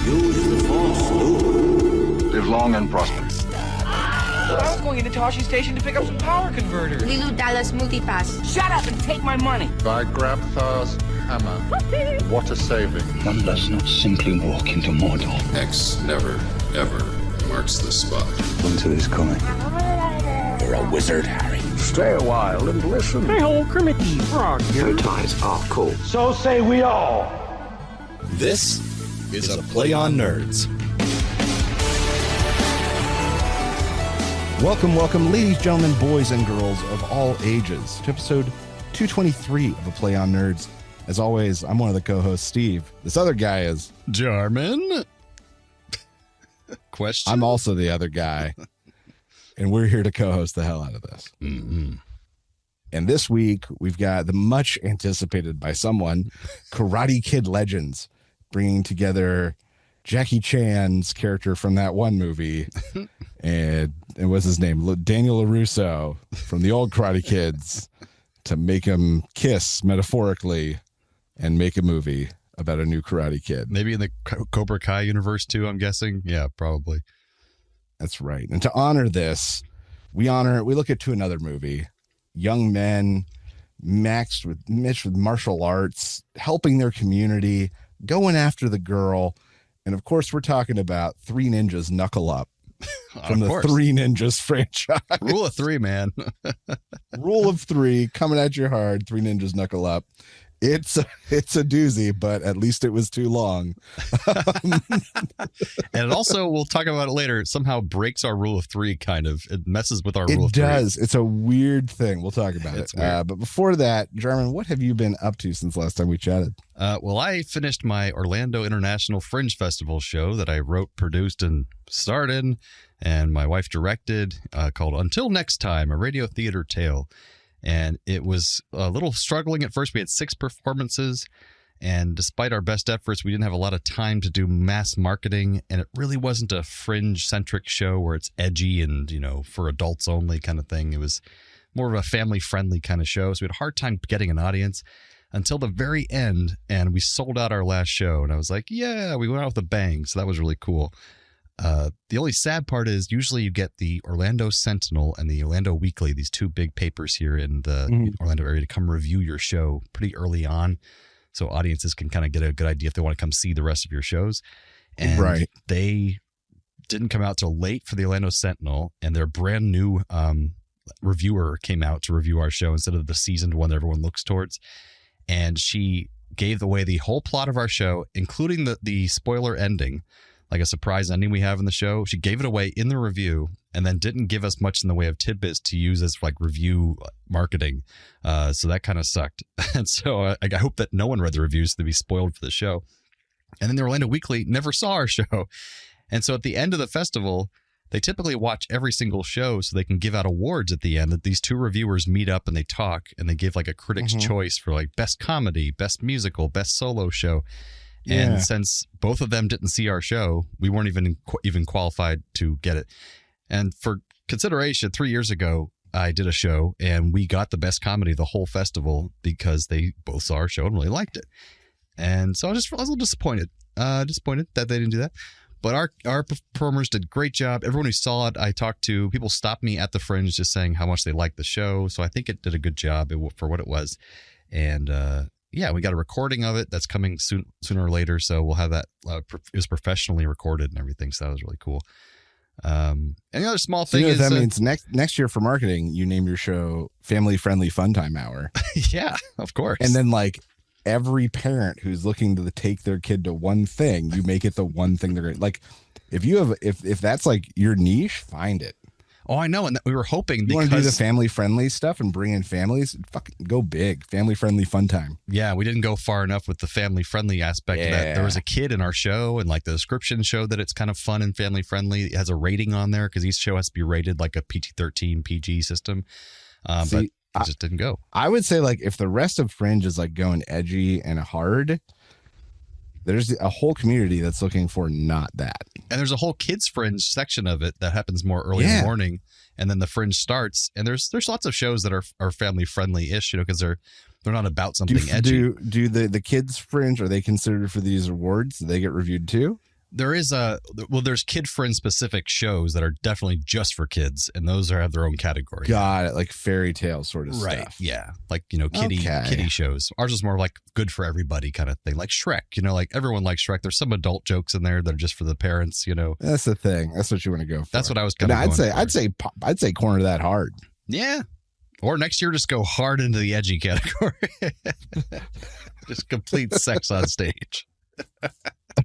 Use the Force, Luke. Live long and prosper. I was going into Toshi Station to pick up some power converters. Lilu Dallas Multipass. Shut up and take my money. By Grabthar's hammer. What a saving. One does not simply walk into Mordor. X never, ever marks the spot. Winter is coming. You're a wizard, Harry. Stay a while and listen. Hey, old Kermit the Frog. Your ties are cool. So say we all. This is a Play on Nerds. Welcome, ladies, gentlemen, boys, and girls of all ages, to episode 223 of A Play on Nerds. As always, I'm one of the co-hosts, Steve. This other guy is... Jarman. Question? I'm also the other guy, and we're here to co-host the hell out of this. Mm-hmm. And this week, we've got the much anticipated by someone, Karate Kid Legends, bringing together Jackie Chan's character from that one movie, and what's his name? Daniel LaRusso from the old Karate Kids, to make him kiss metaphorically and make a movie about a new Karate Kid. Maybe in the Cobra Kai universe too, I'm guessing. Yeah, probably. That's right. And to honor this, we look at to another movie, young men mixed with martial arts, helping their community, going after the girl. And of course, we're talking about Three Ninjas Knuckle Up from the Three Ninjas franchise. Rule of three, man. Rule of three, coming at you hard. Three Ninjas Knuckle Up. It's a doozy, but at least it was too long. And it also, we'll talk about it later, it somehow breaks our rule of three, kind of. It messes with our rule of three. It does. It's a weird thing. We'll talk about it. But before that, Jarman, what have you been up to since last time we chatted? Well, I finished my Orlando International Fringe Festival show that I wrote, produced, and starred in, and my wife directed, called Until Next Time, a radio theater tale. And it was a little struggling at first. We had 6 performances, and despite our best efforts, we didn't have a lot of time to do mass marketing, and it really wasn't a fringe-centric show where it's edgy and, for adults only kind of thing. It was more of a family-friendly kind of show, so we had a hard time getting an audience until the very end, and we sold out our last show, and I was like, yeah, we went out with a bang, so that was really cool. The only sad part is usually you get the Orlando Sentinel and the Orlando Weekly, these 2 big papers here in the Orlando area, to come review your show pretty early on, so audiences can kind of get a good idea if they want to come see the rest of your shows. And they didn't come out till late for the Orlando Sentinel, and their brand new reviewer came out to review our show instead of the seasoned one that everyone looks towards. And she gave away the whole plot of our show, including the spoiler ending, like a surprise ending we have in the show. She gave it away in the review and then didn't give us much in the way of tidbits to use as like review marketing. So that kind of sucked. And so I hope that no one read the reviews to be spoiled for the show. And then the Orlando Weekly never saw our show. And so at the end of the festival, they typically watch every single show so they can give out awards at the end, that these 2 reviewers meet up and they talk and they give like a critic's choice for like best comedy, best musical, best solo show. And since both of them didn't see our show, we weren't even qualified to get it. And for consideration, 3 years ago, I did a show and we got the best comedy of the whole festival because they both saw our show and really liked it. And so I was a little disappointed that they didn't do that. But our performers did a great job. Everyone who saw it, I talked to, people stopped me at the Fringe just saying how much they liked the show. So I think it did a good job for what it was. And we got a recording of it that's coming sooner or later. So we'll have that. It was professionally recorded and everything. So that was really cool. Any other small thing is that means next year for marketing, you name your show Family Friendly Fun Time Hour. Yeah, of course. And then like every parent who's looking to take their kid to one thing, you make it the one thing they're like. If that's like your niche, find it. Oh, I know. And we were hoping you want to do the family friendly stuff and bring in families, fucking go big. Family friendly fun time. Yeah, we didn't go far enough with the family friendly aspect of that. There was a kid in our show, and like the description showed that it's kind of fun and family friendly. It has a rating on there because each show has to be rated like a PG-13 PG system. But it just didn't go. I would say like if the rest of Fringe is like going edgy and hard, there's a whole community that's looking for not that. And there's a whole kids Fringe section of it that happens more early in the morning, and then the Fringe starts. And there's lots of shows that are family friendly-ish, because they're not about something edgy. Do the kids Fringe, are they considered for these awards? Do they get reviewed too? there's kid friend specific shows that are definitely just for kids, and those have their own category. Got it, like fairy tale sort of Right. stuff. Yeah, like kitty shows. Ours is more like good for everybody kind of thing, like Shrek. Like everyone likes Shrek. There's some adult jokes in there that are just for the parents. That's the thing. That's what you want to go for. That's what I was kind of. I'd say corner that hard. Yeah. Or next year, just go hard into the edgy category. Just complete sex on stage.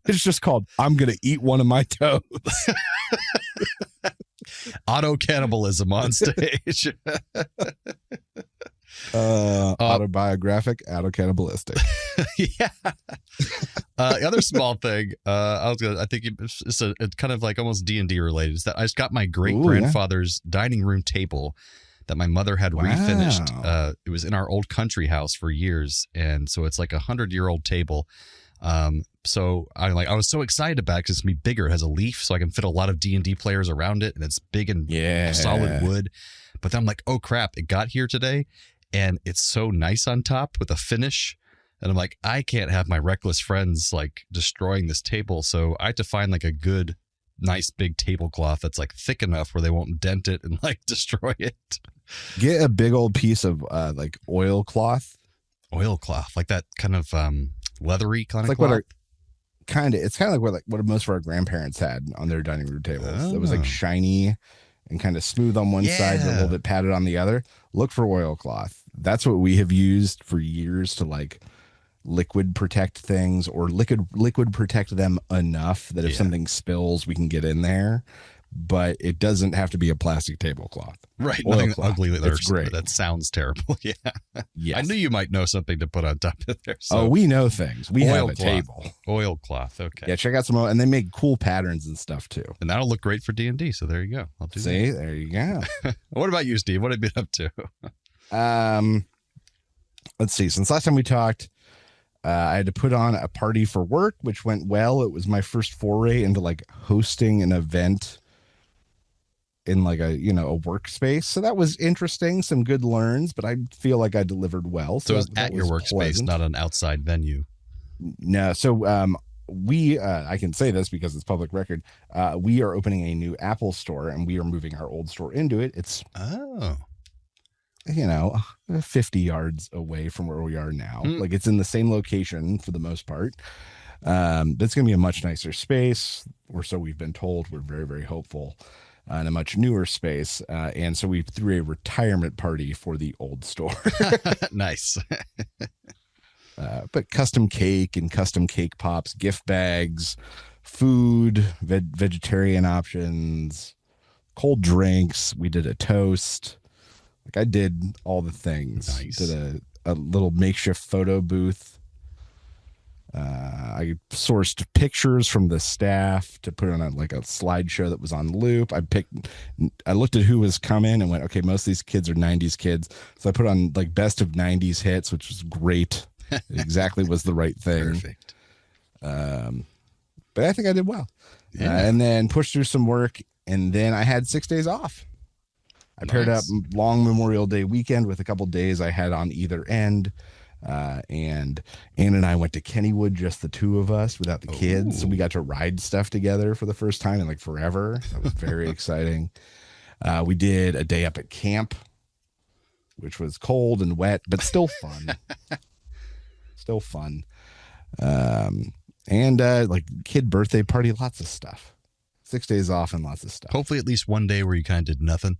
It's just called "I'm gonna eat one of my toes." Auto cannibalism on stage. Autobiographic, auto cannibalistic. Yeah. The other small thing, I think it's kind of like almost D&D related. Is that I just got my great grandfather's dining room table that my mother had refinished. It was in our old country house for years, and so it's like 100-year-old table. So I was so excited about it because it's gonna be bigger. It has a leaf, so I can fit a lot of D&D players around it, and it's big and solid wood. But then I'm like, oh crap! It got here today, and it's so nice on top with a finish. And I'm like, I can't have my reckless friends like destroying this table. So I had to find like a good, nice big tablecloth that's like thick enough where they won't dent it and like destroy it. Get a big old piece of like oilcloth. Oilcloth, like that kind of leathery kind of like cloth. It's kind of like what most of our grandparents had on their dining room tables. It was like shiny and kind of smooth on one side, but a little bit padded on the other. Look for oilcloth. That's what we have used for years to like liquid protect things, or liquid protect them enough that if something spills, we can get in there. But it doesn't have to be a plastic tablecloth. Right. Nothing ugly. That's great. That sounds terrible. Yeah. Yes. I knew you might know something to put on top of there. So. We know things. We have a table. Oilcloth. Okay. Yeah, check out some, and they make cool patterns and stuff too. And that'll look great for D&D. So there you go. I'll do See, that. there you go. What about you, Steve? What have you been up to? Let's see. Since last time we talked, I had to put on a party for work, which went well. It was my first foray into like hosting an event in like a workspace, so that was interesting. Some good learns, but I feel like I delivered well. So it was at your workspace, pleasant. Not an outside venue. No, so we I can say this because it's public record. We are opening a new Apple store, and we are moving our old store into it. It's 50 yards away from where we are now. Like it's in the same location for the most part. But it's going to be a much nicer space, or so we've been told. We're very, very hopeful. In a much newer space. And so we threw a retirement party for the old store. Nice. But custom cake and custom cake pops, gift bags, food, vegetarian options, cold drinks. We did a toast. Like I did all the things. Nice. Did a little makeshift photo booth. I sourced pictures from the staff to put on a slideshow that was on loop. I looked at who was coming and went, okay, most of these kids are 90s kids. So I put on like best of 90s hits, which was great. It exactly was the right thing. Perfect. But I think I did well. Yeah. And then pushed through some work, and then I had 6 days off. I paired up long Memorial Day weekend with a couple days I had on either end. And Ann and I went to Kennywood, just the two of us without the kids. So we got to ride stuff together for the first time in like forever. That was very exciting. We did a day up at camp, which was cold and wet, but still fun. Still fun. And like kid birthday party, lots of stuff. 6 days off and lots of stuff. Hopefully at least one day where you kind of did nothing.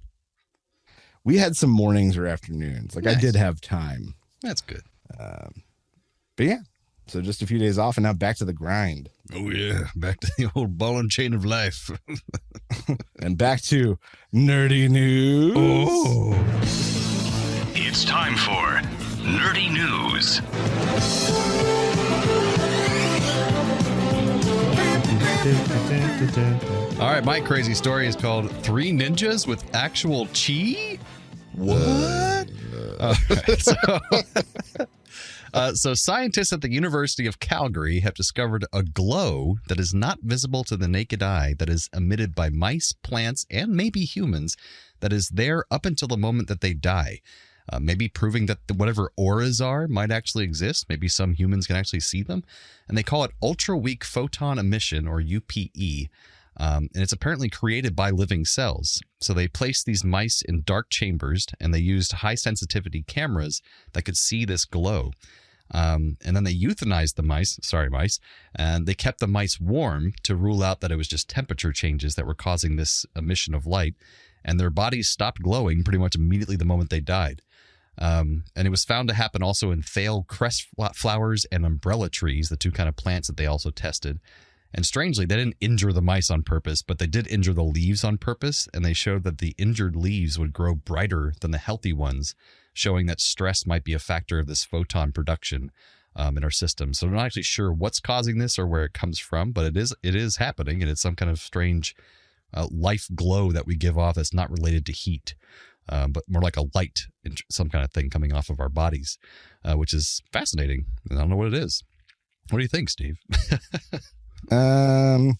We had some mornings or afternoons. Like Nice. I did have time. That's good. But yeah, so just a few days off and now back to the grind. Oh yeah, back to the old ball and chain of life. And back to nerdy news. It's time for Nerdy News. All right, my crazy story is called 3 Ninjas with Actual Chi. What? So scientists at the University of Calgary have discovered a glow that is not visible to the naked eye, that is emitted by mice, plants, and maybe humans, that is there up until the moment that they die. maybe proving that whatever auras are might actually exist. Maybe some humans can actually see them. And they call it ultra-weak photon emission, or UPE. And it's apparently created by living cells. So they placed these mice in dark chambers, and they used high-sensitivity cameras that could see this glow. And then they euthanized the mice, and they kept the mice warm to rule out that it was just temperature changes that were causing this emission of light. And their bodies stopped glowing pretty much immediately the moment they died. And it was found to happen also in thale cress flowers and umbrella trees, the two kind of plants that they also tested. And strangely, they didn't injure the mice on purpose, but they did injure the leaves on purpose. And they showed that the injured leaves would grow brighter than the healthy ones, showing that stress might be a factor of this photon production in our system. So we're not actually sure what's causing this or where it comes from, but it is happening, and it's some kind of strange life glow that we give off that's not related to heat, but more like a light, some kind of thing coming off of our bodies, which is fascinating. I don't know what it is. What do you think, Steve? I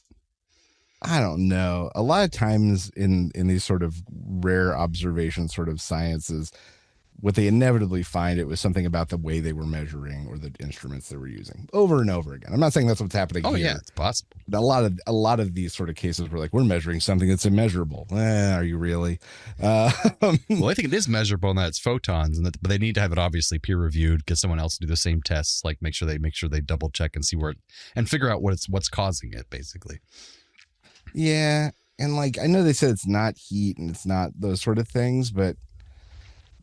don't know. A lot of times in these sort of rare observation sort of sciences, what they inevitably find, it was something about the way they were measuring or the instruments they were using over and over again. I'm not saying that's what's happening here. Yeah, it's possible. But a lot of these sort of cases were like, we're measuring something that's immeasurable. Are you really? Well, I think it is measurable in that it's photons, but they need to have it obviously peer reviewed, get someone else to do the same tests, like make sure they double check and see where and figure out what's causing it, basically. Yeah, and like I know they said it's not heat and it's not those sort of things, but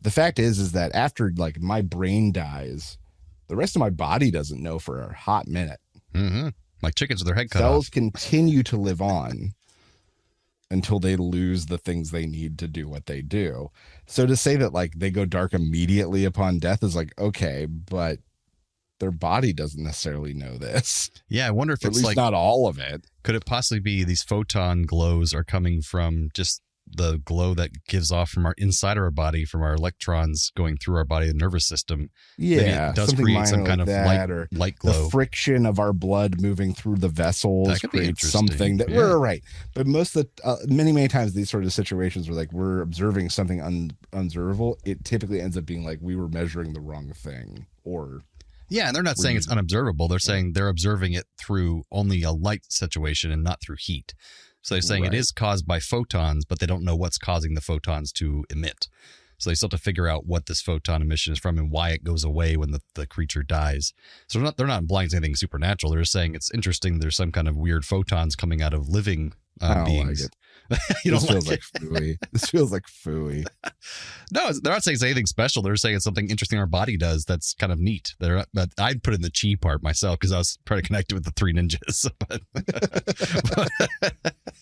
the fact is that after like my brain dies, the rest of my body doesn't know for a hot minute. Mm-hmm. Like chickens with their head cut Cells off. continue to live on until they lose the things they need to do what they do. So to say that like they go dark immediately upon death is like, okay, but their body doesn't necessarily know this. Yeah, I wonder if or it's at least like not all of it. Could it possibly be these photon glows are coming from just the glow that gives off from our inside of our body, from our electrons going through our body, the nervous system? Yeah, it does create some kind of light glow. The friction of our blood moving through the vessels creates something that we're right. But most of the many times these sort of situations where like we're observing something unobservable, it typically ends up being like we were measuring the wrong thing. Or yeah, and they're not saying it's unobservable. They're saying they're observing it through only a light situation and not through heat. So they're saying it is caused by photons, but they don't know what's causing the photons to emit. So they still have to figure out what this photon emission is from and why it goes away when the creature dies. So they're not implying anything supernatural. They're just saying it's interesting. There's some kind of weird photons coming out of living beings. Like it. You don't feels like like phooey. This feels like phooey. No, they're not saying it's anything special. They're saying it's something interesting our body does that's kind of neat. But I'd put in the chi part myself because I was trying to connect it with the three ninjas.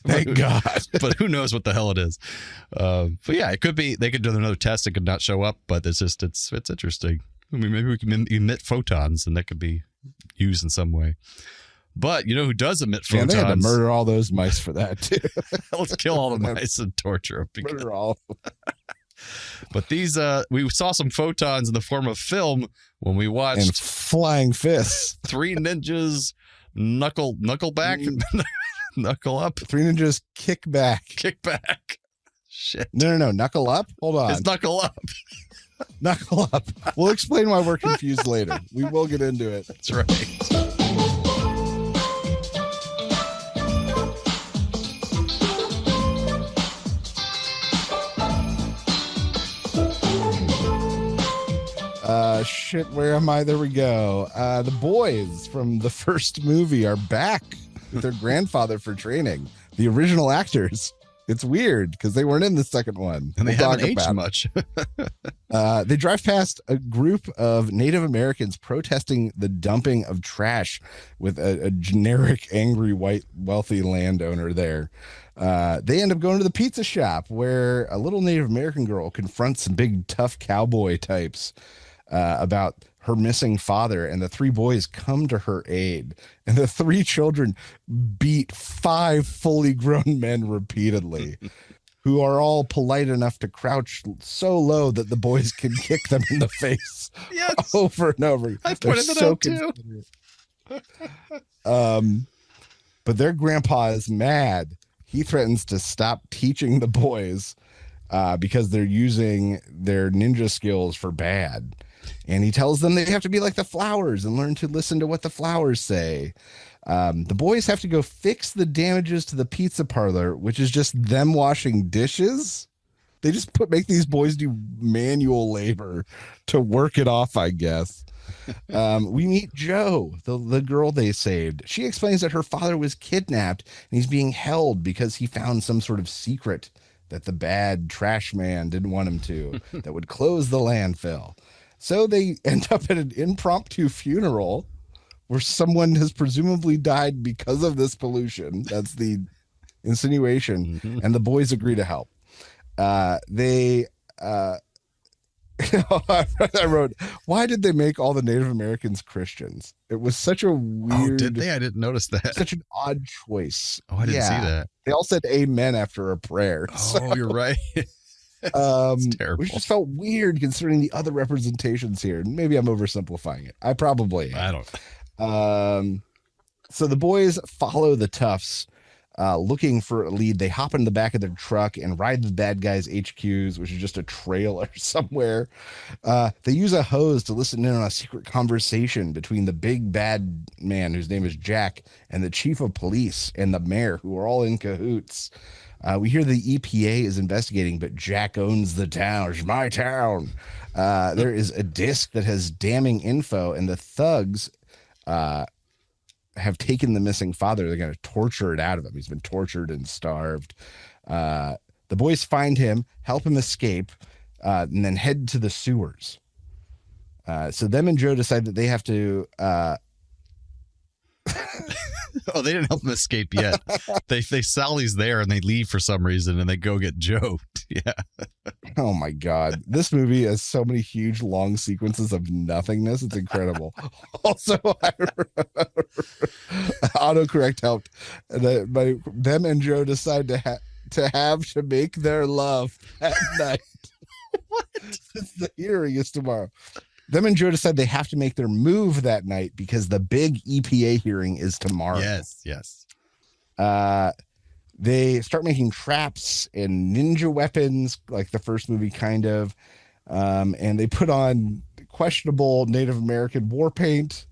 Thank God. But who knows what the hell it is? But yeah, it could be. They could do another test. It could not show up, but it's interesting. I mean, maybe we can emit photons, and that could be used in some way. But you know who does emit photons? Yeah, they had to murder all those mice for that too. Let's kill all the mice and torture them. Murder all. But these, we saw some photons in the form of film when we watched and flying fists. Three Ninjas Knuckle Up. Three Ninjas Kick Back. Shit. No. Knuckle Up. Hold on. It's Knuckle Up. Knuckle Up. We'll explain why we're confused later. We will get into it. That's right. Shit, where am I? There we go. The boys from the first movie are back with their grandfather for training. The original actors. It's weird because they weren't in the second one. And they haven't aged much. They drive past a group of Native Americans protesting the dumping of trash with a generic, angry, white, wealthy landowner there. They end up going to the pizza shop where a little Native American girl confronts some big, tough cowboy types about her missing father, and the three boys come to her aid, and the three children beat 5 fully grown men repeatedly, who are all polite enough to crouch so low that the boys can kick them in the face over and over. I pointed that out too. But their grandpa is mad. He threatens to stop teaching the boys because they're using their ninja skills for bad. And he tells them they have to be like the flowers and learn to listen to what the flowers say. The boys have to go fix the damages to the pizza parlor, which is just them washing dishes. They just make these boys do manual labor to work it off, I guess. We meet Jo, the girl they saved. She explains that her father was kidnapped and he's being held because he found some sort of secret that the bad trash man didn't want him to, that would close the landfill. So they end up at an impromptu funeral where someone has presumably died because of this pollution. That's the insinuation. And the boys agree to help. I wrote, why did they make all the Native Americans Christians? It was such a weird. Oh, did they? I didn't notice that. Such an odd choice. Oh, I didn't see that. They all said amen after a prayer. Oh, you're right. It's terrible. Which just felt weird considering the other representations here. Maybe I'm oversimplifying it. I probably am. I don't. So the boys follow the Toughs, looking for a lead. They hop in the back of their truck and ride the bad guys' HQs, which is just a trailer somewhere. They use a hose to listen in on a secret conversation between the big bad man, whose name is Jack, and the chief of police and the mayor, who are all in cahoots. We hear the EPA is investigating, but Jack owns the town. It's my town. There is a disc that has damning info, and the thugs have taken the missing father. They're going to torture it out of him. He's been tortured and starved. The boys find him, help him escape, and then head to the sewers. So them and Jo decide that they have to... Oh, they didn't help him escape yet. They Sally's there and they leave for some reason and they go get Jo. Yeah. Oh my God. This movie has so many huge long sequences of nothingness. It's incredible. Also, autocorrect helped. Them and Jo decide to make their love at night. What? Since the hearing is tomorrow. Them and Jo decide they have to make their move that night because the big EPA hearing is tomorrow. Yes. They start making traps and ninja weapons, like the first movie, kind of. And they put on questionable Native American war paint.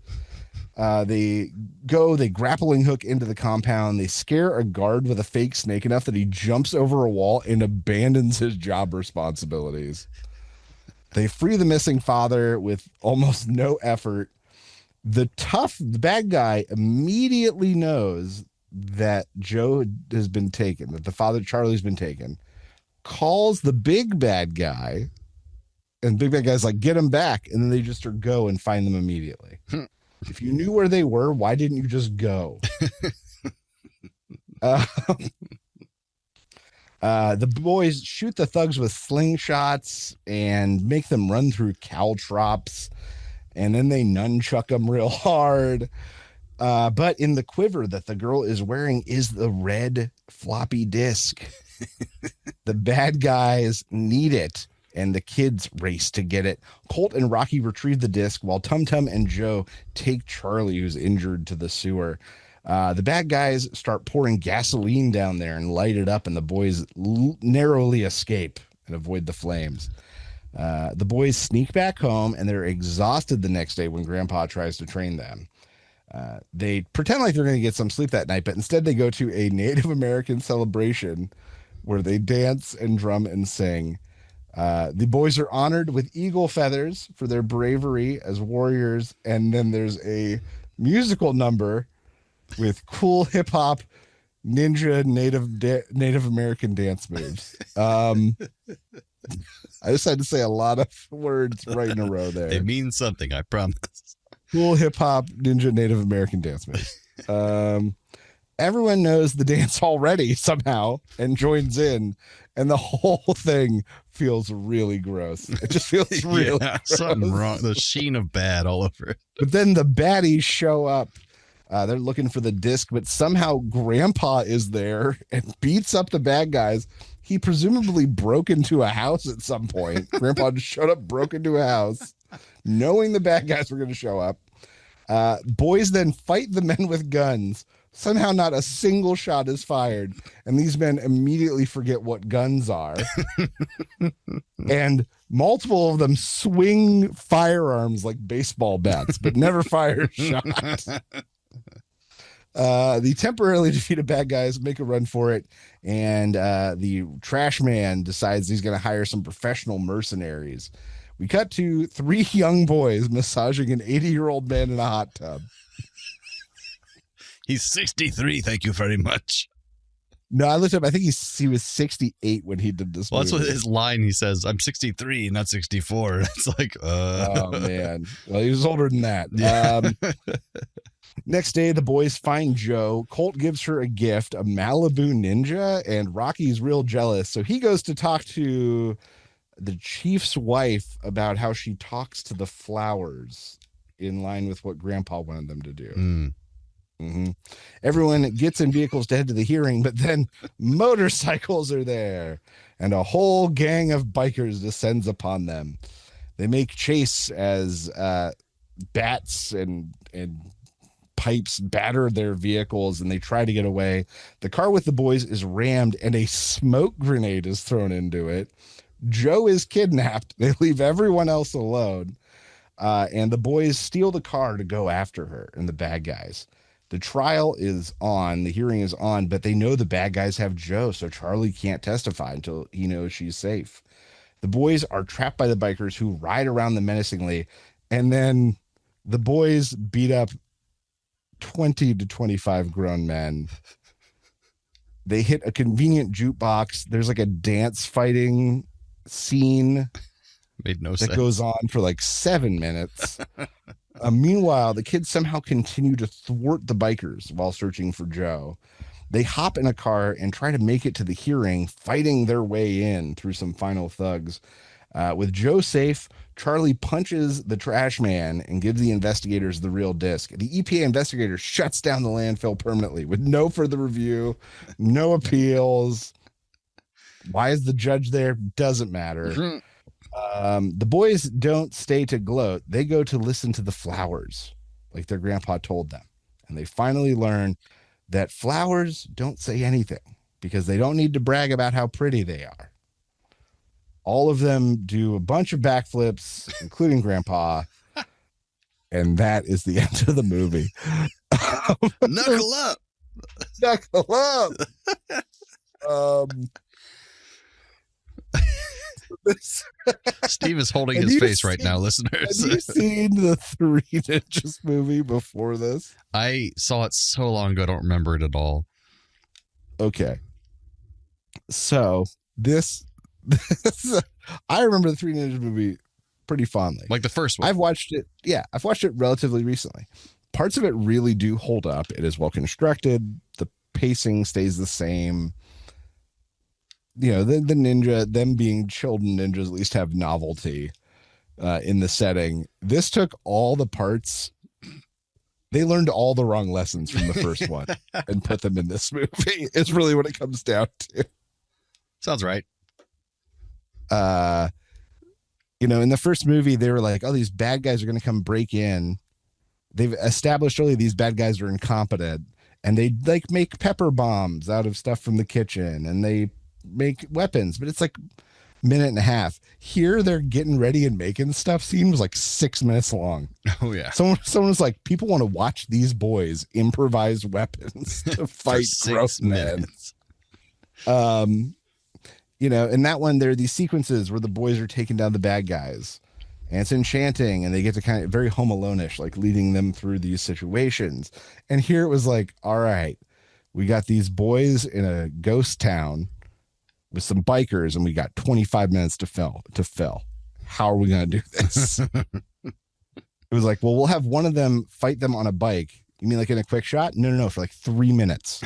They grappling hook into the compound. They scare a guard with a fake snake enough that he jumps over a wall and abandons his job responsibilities. They free the missing father with almost no effort. The bad guy immediately knows that Jo has been taken, that the father, Charlie's been taken, calls the big bad guy, and big bad guy's like, get him back. And then they just go and find them immediately. If you knew where they were, why didn't you just go? The boys shoot the thugs with slingshots and make them run through caltrops, and then they nunchuck them real hard. But in the quiver that the girl is wearing is the red floppy disk. The bad guys need it, and the kids race to get it. Colt and Rocky retrieve the disc while Tum Tum and Jo take Charlie, who's injured, to the sewer. The bad guys start pouring gasoline down there and light it up, and the boys narrowly escape and avoid the flames. The boys sneak back home, and they're exhausted the next day when Grandpa tries to train them. They pretend like they're going to get some sleep that night, but instead they go to a Native American celebration where they dance and drum and sing. The boys are honored with eagle feathers for their bravery as warriors, and then there's a musical number with cool hip hop ninja Native American dance moves. I just had to say a lot of words right in a row there. They mean something, I promise. Cool hip hop ninja Native American dance moves. Everyone knows the dance already somehow and joins in, and the whole thing feels really gross. It just feels really gross. Something wrong. The sheen of bad all over it. But then the baddies show up. They're looking for the disc, but somehow Grandpa is there and beats up the bad guys. He presumably broke into a house at some point. Grandpa just showed up, broke into a house, knowing the bad guys were going to show up. Boys then fight the men with guns, Somehow not a single shot is fired, and these men immediately forget what guns are. And multiple of them swing firearms like baseball bats, but never fire a shot. The temporarily defeated bad guys make a run for it, and the trash man decides he's going to hire some professional mercenaries. We cut to 3 young boys massaging an 80-year-old man in a hot tub. He's 63. Thank you very much. No, I looked up. I think he was 68 when he did this. Well, that's movie. what his line. He says, "I'm 63, not 64." It's like, Oh man. Well, he was older than that. Yeah. Next day, the boys find Joe. Colt gives her a gift, a Malibu Ninja, and Rocky's real jealous. So he goes to talk to the chief's wife about how she talks to the flowers, in line with what Grandpa wanted them to do. Mm-hmm. Everyone gets in vehicles to head to the hearing, but then motorcycles are there, and a whole gang of bikers descends upon them. They make chase as bats and pipes batter their vehicles, and they try to get away. The car with the boys is rammed, and a smoke grenade is thrown into it. Joe is kidnapped. They leave everyone else alone, and the boys steal the car to go after her and the bad guys. The trial is on, the hearing is on, but they know the bad guys have Joe, so Charlie can't testify until he knows she's safe. The boys are trapped by the bikers, who ride around them menacingly, and then the boys beat up 20 to 25 grown men. They hit a convenient jukebox. There's like a dance fighting scene. Made no sense. That goes on for like 7 minutes. Meanwhile, the kids somehow continue to thwart the bikers while searching for Joe. They hop in a car and try to make it to the hearing, fighting their way in through some final thugs. With Joe safe, Charlie punches the trash man and gives the investigators the real disc. The EPA investigator shuts down the landfill permanently with no further review, no appeals. Why is the judge there? Doesn't matter. The boys don't stay to gloat. They go to listen to the flowers, like their grandpa told them. And they finally learn that flowers don't say anything because they don't need to brag about how pretty they are. All of them do a bunch of backflips, including Grandpa. And that is the end of the movie. Knuckle up. Knuckle up. Steve is holding his face right now, listeners. Have you seen the Three Ninjas movie before this? I saw it so long ago, I don't remember it at all. Okay. So this I remember the Three Ninjas movie pretty fondly. Like the first one. I've watched it relatively recently. Parts of it really do hold up. It is well constructed. The pacing stays the same. You know, the ninja, them being children ninjas, at least have novelty in the setting. This took all the parts. They learned all the wrong lessons from the first one and put them in this movie. It's really what it comes down to. Sounds right. You know, in the first movie, they were like, oh, these bad guys are going to come break in. They've established early these bad guys are incompetent, and they like make pepper bombs out of stuff from the kitchen, and they make weapons, but it's like a minute and a half. Here they're getting ready and making stuff. Scene was like 6 minutes long. Oh yeah. Someone was like, people want to watch these boys improvise weapons to fight gross men. You know, in that one, there are these sequences where the boys are taking down the bad guys, and it's enchanting, and they get to kind of very Home Alone-ish, like leading them through these situations. And here it was like, all right, we got these boys in a ghost town with some bikers, and we got 25 minutes to fill. How are we going to do this? It was like, well, we'll have one of them fight them on a bike. You mean like in a quick shot? No, for like 3 minutes.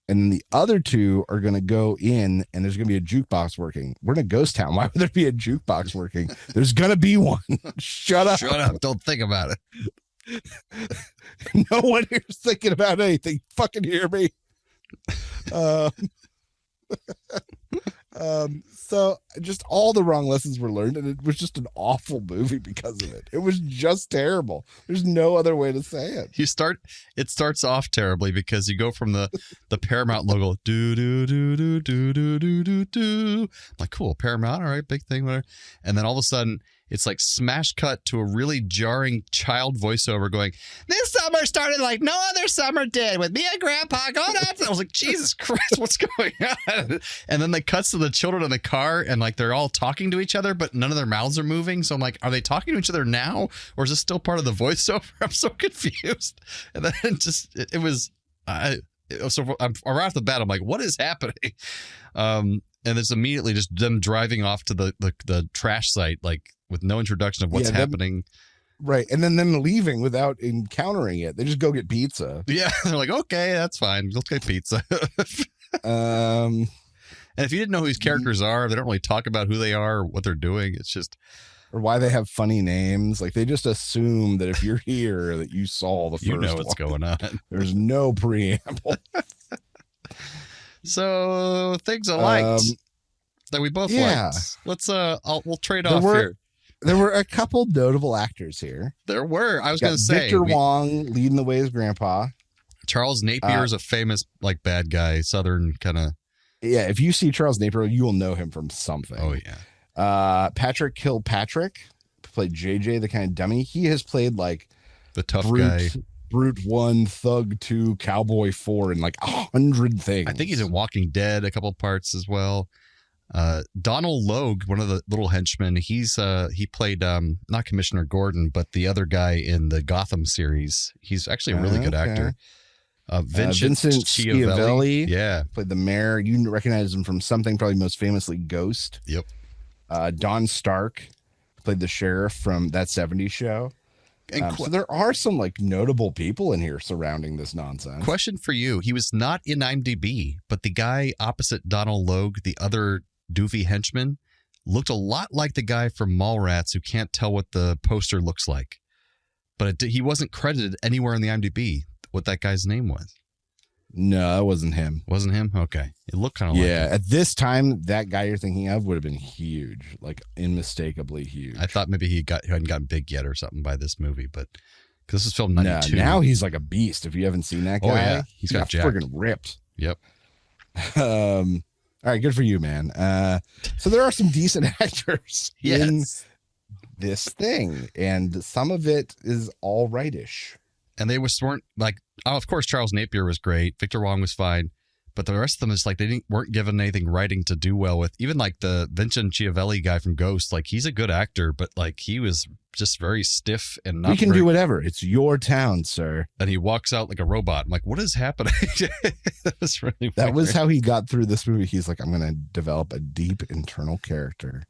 And the other two are going to go in, and there's going to be a jukebox working. We're in a ghost town. Why would there be a jukebox working? There's going to be one. Shut up. Shut up. Don't think about it. No one here's thinking about anything. Fucking hear me. So just all the wrong lessons were learned, and it was just an awful movie because of it. It was just terrible. There's no other way to say it. It starts off terribly because you go from the Paramount logo, do do do do do do do do do. Like, cool, Paramount, all right, big thing, whatever. And then all of a sudden, it's like smash cut to a really jarring child voiceover going, "This summer started like no other summer did with me and Grandpa going out." I was like, Jesus Christ, what's going on? And then they cuts to the children in the car and like they're all talking to each other, but none of their mouths are moving. So I'm like, are they talking to each other now, or is this still part of the voiceover? I'm so confused. And then it was so I'm right off the bat. I'm like, what is happening? And it's immediately just them driving off to the trash site, like with no introduction of what's happening. Right. And then them leaving without encountering it. They just go get pizza. Yeah. They're like, okay, that's fine. Let's get pizza. And if you didn't know who these characters are, they don't really talk about who they are or what they're doing. It's just. Or why they have funny names. Like they just assume that if you're here that you saw the first one. You know what's going on. There's no preamble. So things I liked that we both liked. Let's we'll trade off here. There were a couple notable actors here. There were. I was going to say Victor Wong leading the way as Grandpa. Charles Napier is a famous like bad guy, Southern kind of. Yeah, if you see Charles Napier, you will know him from something. Oh yeah. Patrick Kilpatrick played JJ, the kind of dummy. He has played like the tough guy. Brute 1, Thug 2, Cowboy 4, and like 100 things. I think he's in Walking Dead a couple parts as well. Donald Logue, one of the little henchmen, he played not Commissioner Gordon, but the other guy in the Gotham series. He's actually a really good actor. Vincent Schiavelli, yeah, played the mayor. You recognize him from something, probably most famously Ghost. Yep. Don Stark played the sheriff from That 70s Show. So there are some like notable people in here surrounding this nonsense. Question for you. He was not in IMDb, but the guy opposite Donald Logue, the other doofy henchman, looked a lot like the guy from Mallrats who can't tell what the poster looks like. But he wasn't credited anywhere in the IMDb what that guy's name was. No, that wasn't him. Wasn't him? Okay. It looked kind of like him. At this time, that guy you're thinking of would have been huge, like unmistakably huge. I thought maybe he hadn't gotten big yet or something by this movie, but because this was filmed in 92. Now he's like a beast. If you haven't seen that guy, yeah. He's got friggin' ripped. Yep. All right, good for you, man. So there are some decent actors in this thing, and some of it is all rightish. And they weren't like, of course, Charles Napier was great. Victor Wong was fine. But the rest of them is like weren't given anything writing to do well with. Even like the Vincent Schiavelli guy from Ghost, like he's a good actor, but like he was just very stiff and not. We can do whatever. It's your town, sir. And he walks out like a robot. I'm like, what is happening? That was really weird. That was how he got through this movie. He's like, I'm going to develop a deep internal character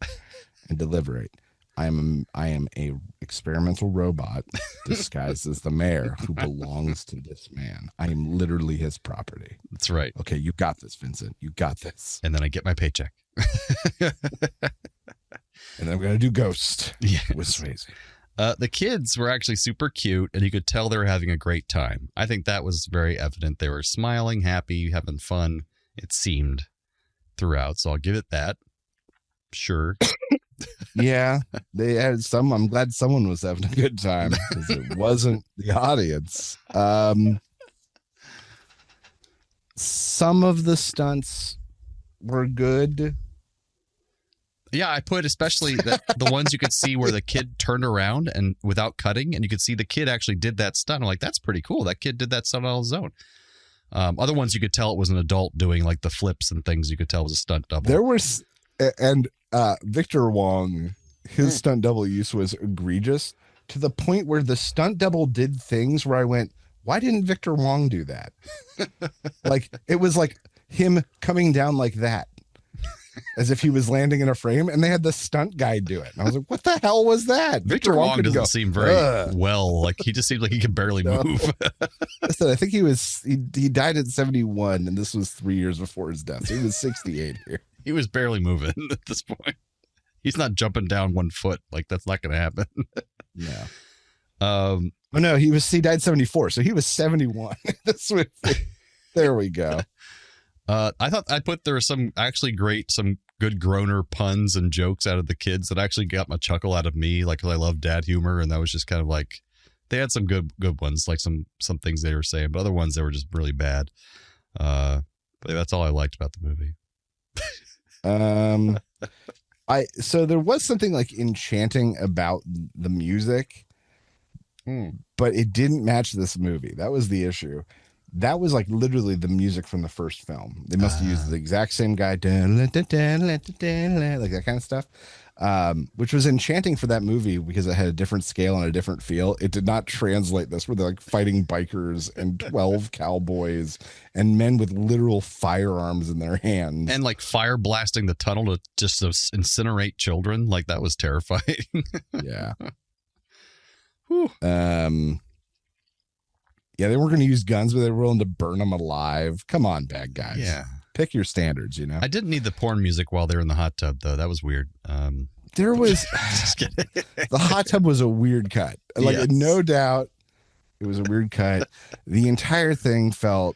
and deliver it. I am a experimental robot disguised as the mayor who belongs to this man. I am literally his property. That's right. Okay, you got this, Vincent. You got this. And then I get my paycheck. And then I'm going to do Ghost with Swayze. The kids were actually super cute, and you could tell they were having a great time. I think that was very evident. They were smiling, happy, having fun, it seemed, throughout. So I'll give it that. Sure. Yeah, they had some. I'm glad someone was having a good time because it wasn't the audience. Some of the stunts were good. Yeah, I put especially the ones you could see where the kid turned around and without cutting, and you could see the kid actually did that stunt. I'm like, that's pretty cool. That kid did that stunt on his own. Other ones you could tell it was an adult doing like the flips and things. You could tell it was a stunt double. There was and. Victor Wong, his stunt double use was egregious to the point where the stunt double did things where I went, why didn't Victor Wong do that? Like, it was like him coming down like that as if he was landing in a frame, and they had the stunt guy do it. And I was like, what the hell was that? Victor Wong doesn't seem very well. Like, he just seemed like he could barely move. Listen, I think he died at 71, and this was 3 years before his death. So he was 68 here. He was barely moving at this point. He's not jumping down 1 foot. Like, that's not going to happen. No. Oh, no, he died 74. So he was 71. There we go. I thought there was some good groaner puns and jokes out of the kids that actually got my chuckle out of me. Like, 'cause I love dad humor, and that was just kind of like, they had some good ones, like some things they were saying, but other ones they were just really bad. But that's all I liked about the movie. So there was something like enchanting about the music, but it didn't match this movie. That was the issue. That was like literally the music from the first film. They must have used the exact same guy, like that kind of stuff, which was enchanting for that movie because it had a different scale and a different feel. It did not translate this, where they're like fighting bikers and 12 cowboys and men with literal firearms in their hands. And like fire blasting the tunnel to just incinerate children. Like, that was terrifying. Yeah. Yeah, they weren't going to use guns, but they were willing to burn them alive. Come on, bad guys. Yeah. Pick your standards, you know? I didn't need the porn music while they were in the hot tub, though. That was weird. There was... Just kidding. The hot tub was a weird cut. Like, Yes. no doubt, it was a weird cut. The entire thing felt...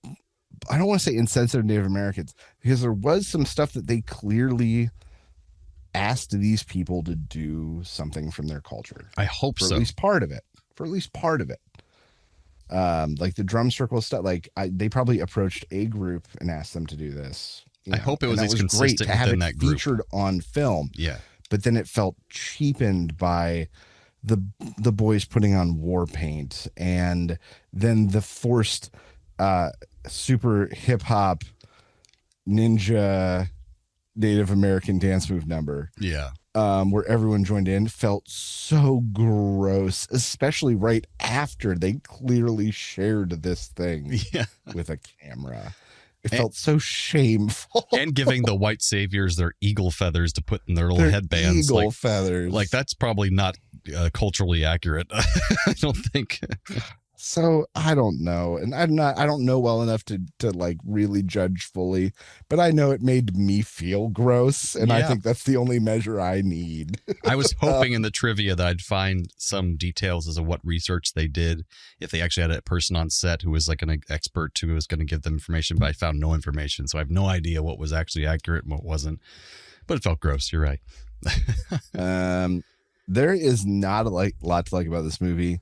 I don't want to say insensitive to Native Americans, because there was some stuff that they clearly asked these people to do something from their culture. I hope for so. At least part of it. Like the drum circle stuff, like they probably approached a group and asked them to do this. I hope it was great consistent to have within it that group. featured on film. Yeah. But then it felt cheapened by the boys putting on war paint, and then the forced super hip hop ninja Native American dance move number. Yeah. Where everyone joined in, felt so gross, especially right after they clearly shared this thing with a camera. It felt so shameful. And giving the white saviors their eagle feathers to put in their little headbands. Eagle feathers. Like, that's probably not culturally accurate. I don't think. So I don't know. And I don't know well enough to like really judge fully, but I know it made me feel gross. And I think that's the only measure I need. I was hoping in the trivia that I'd find some details as to what research they did, if they actually had a person on set who was like an expert who was going to give them information, but I found no information. So I have no idea what was actually accurate and what wasn't, but it felt gross. You're right. There is not a lot to like about this movie.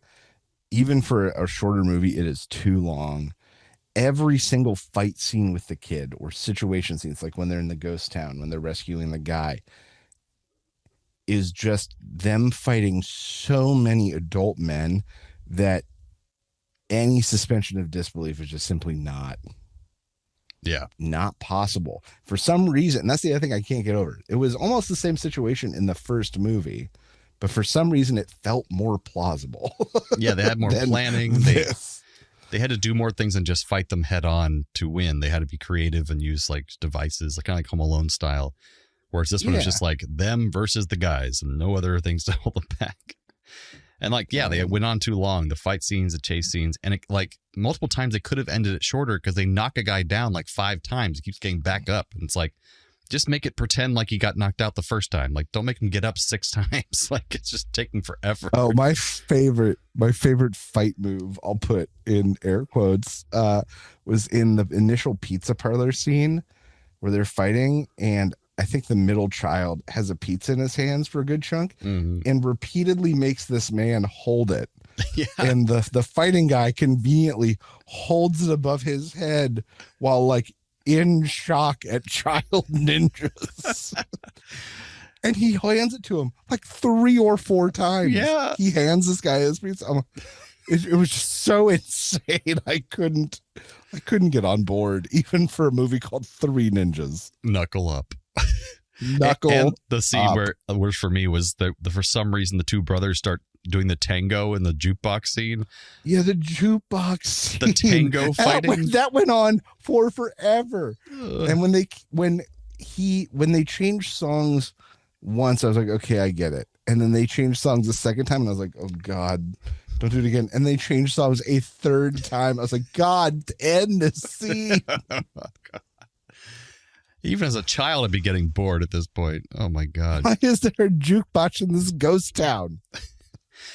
Even for a shorter movie, it is too long. Every single fight scene with the kid or situation scenes, like when they're in the ghost town, when they're rescuing the guy, is just them fighting so many adult men that any suspension of disbelief is just simply not possible. For some reason, and that's the other thing I can't get over. It was almost the same situation in the first movie, but for some reason it felt more plausible. Yeah, they had more planning. They had to do more things than just fight them head on to win. They had to be creative and use like devices, like kind of like Home Alone style. Whereas this one was just like them versus the guys and no other things to hold them back. And like, they went on too long. The fight scenes, the chase scenes, and it, like multiple times they could have ended it shorter because they knock a guy down like 5 times. He keeps getting back up. And it's like, just make it pretend like he got knocked out the first time. Like, don't make him get up 6 times. Like, it's just taking forever. Oh, my favorite fight move, I'll put in air quotes, was in the initial pizza parlor scene where they're fighting, and I think the middle child has a pizza in his hands for a good chunk and repeatedly makes this man hold it. Yeah. And the fighting guy conveniently holds it above his head while like in shock at child ninjas. And he hands it to him like 3 or 4 times. Yeah. He hands this guy his pizza. It was just so insane. I couldn't get on board, even for a movie called 3 Ninjas. Knuckle Up. And the scene where worse for me was the for some reason the 2 brothers start doing the tango in the jukebox scene. Yeah, the jukebox scene. The tango fighting. That went on for forever. And when they changed songs once, I was like, okay, I get it. And then they changed songs the second time, and I was like, oh God, don't do it again. And they changed songs a 3rd time. I was like, God, end the scene. Even as a child, I'd be getting bored at this point. Oh my God. Why is there a jukebox in this ghost town?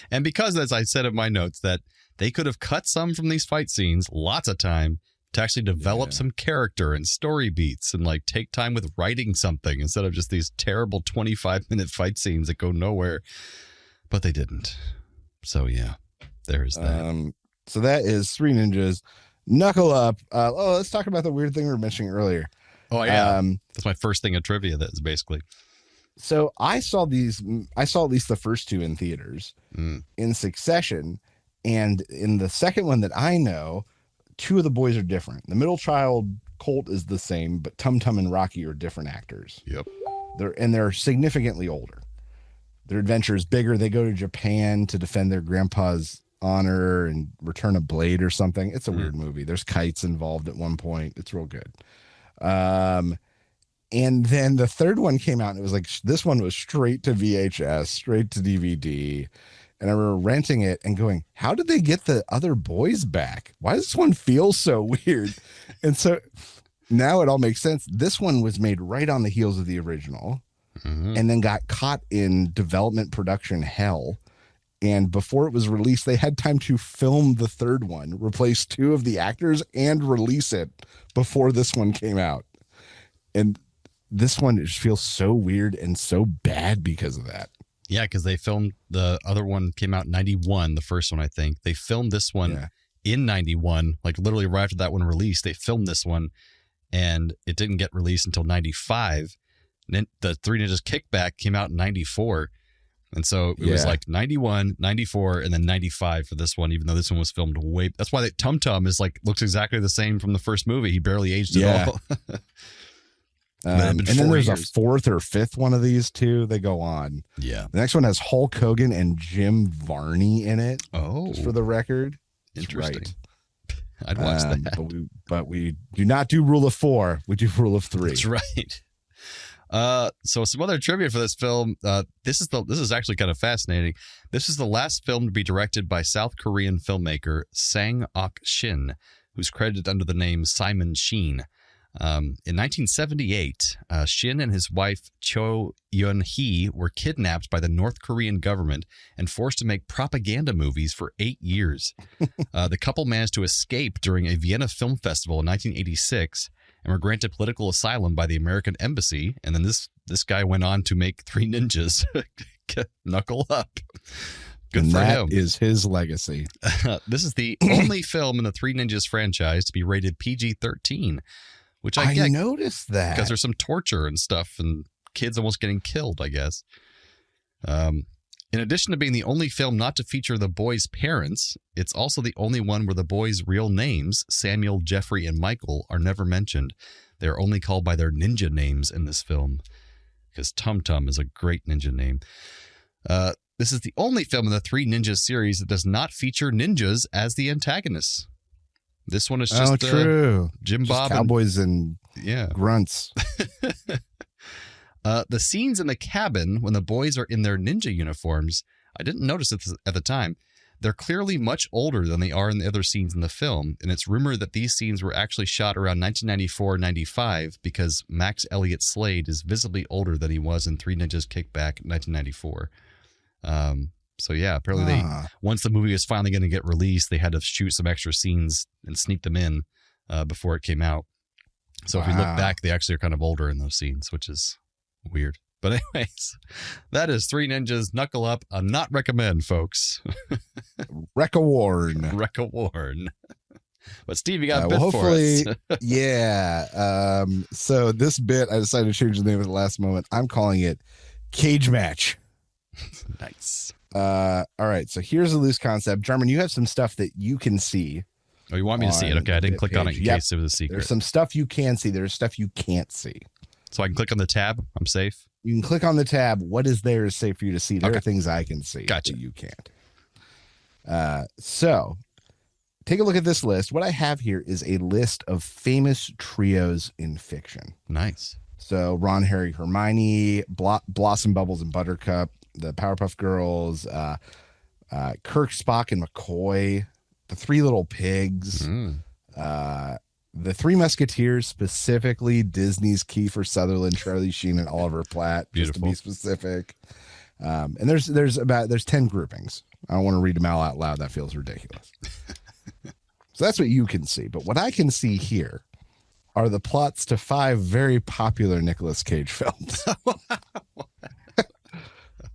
And because, as I said in my notes, that they could have cut some from these fight scenes, lots of time, to actually develop some character and story beats and like take time with writing something instead of just these terrible 25-minute fight scenes that go nowhere. But they didn't. So yeah, there's that. So that is Three Ninjas Knuckle Up. Let's talk about the weird thing we were mentioning earlier. Oh yeah, that's my first thing of trivia. That is basically. So I saw at least the first two in theaters in succession, and in the second one that I know, two of the boys are different. The middle child, Colt, is the same, but Tum Tum and Rocky are different actors. Yep. They're significantly older. Their adventure is bigger. They go to Japan to defend their grandpa's honor and return a blade or something. It's a weird movie. There's kites involved at one point. It's real good. And then the third one came out and it was like, this one was straight to VHS, straight to DVD. And I remember renting it and going, how did they get the other boys back? Why does this one feel so weird? And so now it all makes sense. This one was made right on the heels of the original and then got caught in development production hell. And before it was released, they had time to film the third one, replace two of the actors, and release it before this one came out. And this one just feels so weird and so bad because of that. Yeah, because they filmed the other one came out in 91, the first one, I think. They filmed this one in 91, like literally right after that one released. They filmed this one, and it didn't get released until 95. And then the Three Ninjas Kickback came out in 94. And so it was like 91, 94, and then 95 for this one, even though this one was filmed way... That's why Tum Tum is like looks exactly the same from the first movie. He barely aged at all. And then there's a fourth or fifth one of these two. They go on. Yeah. The next one has Hulk Hogan and Jim Varney in it. Oh, just for the record. Interesting. Right. I'd watch that. But we do not do rule of 4. We do rule of 3. That's right. So some other trivia for this film. This is actually kind of fascinating. This is the last film to be directed by South Korean filmmaker Sang-ok Shin, who's credited under the name Simon Sheen. In 1978, Shin and his wife Cho Yun-hee were kidnapped by the North Korean government and forced to make propaganda movies for 8 years. The couple managed to escape during a Vienna Film Festival in 1986 and were granted political asylum by the American embassy. And then this guy went on to make Three Ninjas Knuckle Up. Good and for that him. Is his legacy. This is the only film in the Three Ninjas franchise to be rated PG-13. Which I get, noticed that because there's some torture and stuff and kids almost getting killed, I guess. In addition to being the only film not to feature the boys' parents, it's also the only one where the boys' real names, Samuel, Jeffrey, and Michael, are never mentioned. They're only called by their ninja names in this film, because Tum Tum is a great ninja name. This is the only film in the Three Ninjas series that does not feature ninjas as the antagonists. This one is just true. Jim just Bob cowboys and grunts. The scenes in the cabin when the boys are in their ninja uniforms, I didn't notice it at the time. They're clearly much older than they are in the other scenes in the film, and it's rumored that these scenes were actually shot around 1994-95 because Max Elliott Slade is visibly older than he was in Three Ninjas Kickback in 1994. So yeah, apparently once the movie was finally going to get released, they had to shoot some extra scenes and sneak them in before it came out. So if you look back, they actually are kind of older in those scenes, which is weird. But anyways, that is Three Ninjas Knuckle Up. A not recommend, folks. Wreck-a-warn. Wreck-a-warn. But Steve, you got a bit for us. Yeah. So this bit, I decided to change the name at the last moment. I'm calling it Cage Match. Nice. All right, so here's a loose concept. Jarman, you have some stuff that you can see. Oh, you want me to see it? Okay, I didn't click on it in case it was a secret. There's some stuff you can see. There's stuff you can't see. So I can click on the tab? I'm safe? You can click on the tab. What is there is safe for you to see. There are things I can see that you can't. So take a look at this list. What I have here is a list of famous trios in fiction. Nice. So Ron, Harry, Hermione, Blossom, Bubbles, and Buttercup, the Powerpuff Girls, Kirk, Spock, and McCoy, the Three Little Pigs, the Three Musketeers, specifically Disney's Kiefer Sutherland, Charlie Sheen, and Oliver Platt, just to be specific. And there's 10 groupings. I don't want to read them all out loud. That feels ridiculous. So that's what you can see. But what I can see here are the plots to 5 very popular Nicolas Cage films.